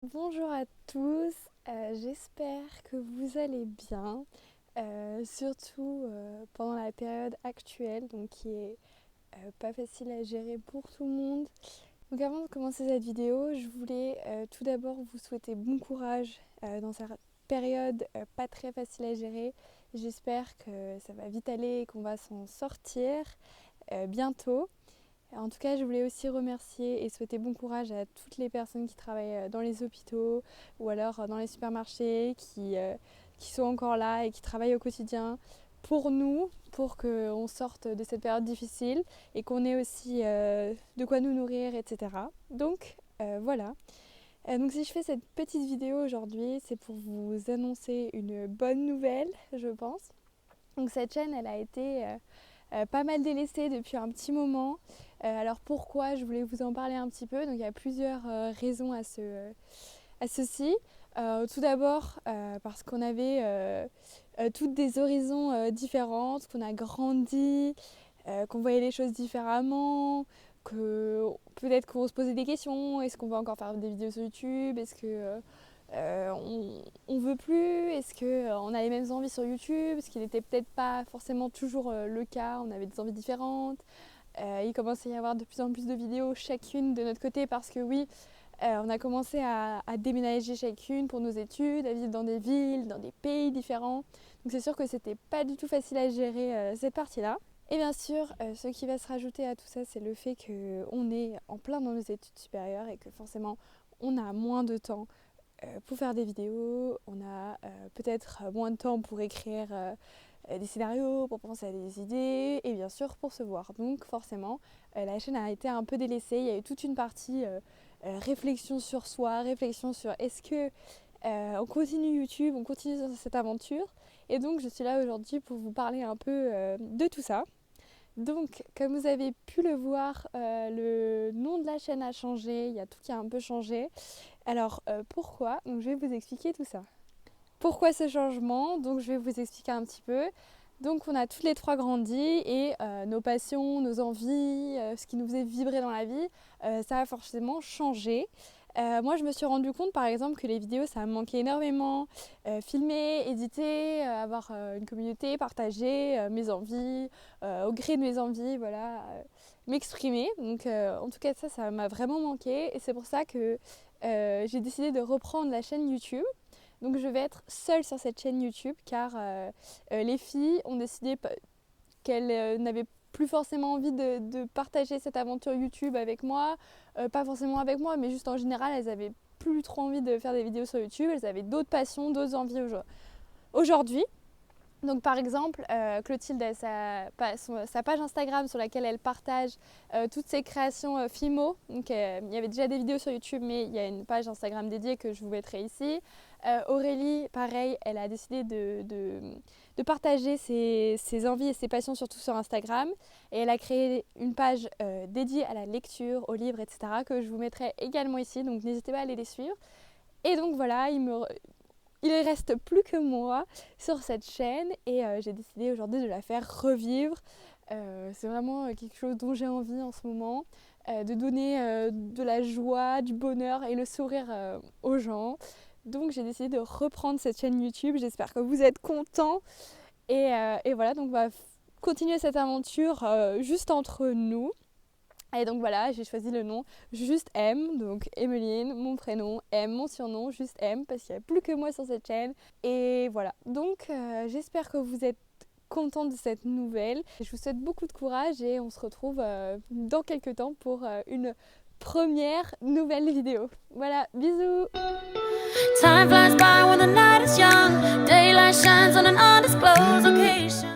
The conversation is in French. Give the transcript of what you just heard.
Bonjour à tous, j'espère que vous allez bien, surtout pendant la période actuelle, donc qui est pas facile à gérer pour tout le monde. Donc avant de commencer cette vidéo, je voulais tout d'abord vous souhaiter bon courage dans cette période pas très facile à gérer. J'espère que ça va vite aller et qu'on va s'en sortir bientôt. En tout cas, je voulais aussi remercier et souhaiter bon courage à toutes les personnes qui travaillent dans les hôpitaux ou alors dans les supermarchés, qui sont encore là et qui travaillent au quotidien pour nous, pour qu'on sorte de cette période difficile et qu'on ait aussi de quoi nous nourrir, etc. Donc voilà. Donc si je fais cette petite vidéo aujourd'hui, c'est pour vous annoncer une bonne nouvelle, je pense. Donc cette chaîne, elle a été pas mal délaissée depuis un petit moment. Alors pourquoi je voulais vous en parler un petit peu. Donc il y a plusieurs raisons à ceci. Tout d'abord parce qu'on avait toutes des horizons différentes, qu'on a grandi, qu'on voyait les choses différemment, que peut-être qu'on se posait des questions. Est-ce qu'on va encore faire des vidéos sur YouTube? Est-ce que on veut plus? Est-ce qu'on a les mêmes envies sur YouTube? Ce qui n'était peut-être pas forcément toujours le cas. On avait des envies différentes. Il commençait à y avoir de plus en plus de vidéos chacune de notre côté parce que oui, on a commencé à déménager chacune pour nos études, à vivre dans des villes, dans des pays différents. Donc c'est sûr que c'était pas du tout facile à gérer cette partie-là. Et bien sûr, ce qui va se rajouter à tout ça, c'est le fait qu'on est en plein dans nos études supérieures et que forcément on a moins de temps pour faire des vidéos, on a peut-être moins de temps pour écrire des scénarios, pour penser à des idées et bien sûr pour se voir. Donc forcément, la chaîne a été un peu délaissée. Il y a eu toute une partie réflexion sur soi, réflexion sur est-ce que on continue YouTube, on continue dans cette aventure. Et donc je suis là aujourd'hui pour vous parler un peu de tout ça. Donc, comme vous avez pu le voir, le nom de la chaîne a changé, il y a tout qui a un peu changé. Alors, pourquoi? Donc, je vais vous expliquer tout ça. Pourquoi ce changement? Donc, je vais vous expliquer un petit peu. Donc, on a toutes les trois grandi et nos passions, nos envies, ce qui nous faisait vibrer dans la vie, ça a forcément changé. Moi, je me suis rendu compte, par exemple, que les vidéos, ça me manquait énormément. Filmer, éditer, avoir une communauté, partager mes envies, au gré de mes envies, voilà, m'exprimer. Donc, en tout cas, ça m'a vraiment manqué. Et c'est pour ça que j'ai décidé de reprendre la chaîne YouTube. Donc, je vais être seule sur cette chaîne YouTube car les filles ont décidé qu'elles n'avaient plus forcément envie de partager cette aventure YouTube avec moi, pas forcément avec moi, mais juste en général, elles avaient plus trop envie de faire des vidéos sur YouTube, elles avaient d'autres passions, d'autres envies aujourd'hui. Donc par exemple, Clotilde a sa page Instagram sur laquelle elle partage toutes ses créations Fimo. Donc il y avait déjà des vidéos sur YouTube, mais il y a une page Instagram dédiée que je vous mettrai ici. Aurélie, pareil, elle a décidé de partager ses envies et ses passions surtout sur Instagram. Et elle a créé une page dédiée à la lecture, aux livres, etc. que je vous mettrai également ici. Donc n'hésitez pas à aller les suivre. Et donc voilà, il ne reste plus que moi sur cette chaîne et j'ai décidé aujourd'hui de la faire revivre. C'est vraiment quelque chose dont j'ai envie en ce moment, de donner de la joie, du bonheur et le sourire aux gens. Donc j'ai décidé de reprendre cette chaîne YouTube. J'espère que vous êtes contents. Et voilà, donc on va continuer cette aventure juste entre nous. Et donc voilà, j'ai choisi le nom Juste M, donc Emeline, mon prénom, M, mon surnom, Juste M, parce qu'il n'y a plus que moi sur cette chaîne. Et voilà, donc j'espère que vous êtes contents de cette nouvelle. Je vous souhaite beaucoup de courage et on se retrouve dans quelques temps pour une première nouvelle vidéo. Voilà, bisous! Time flies by when the night is young. Daylight shines on an undisclosed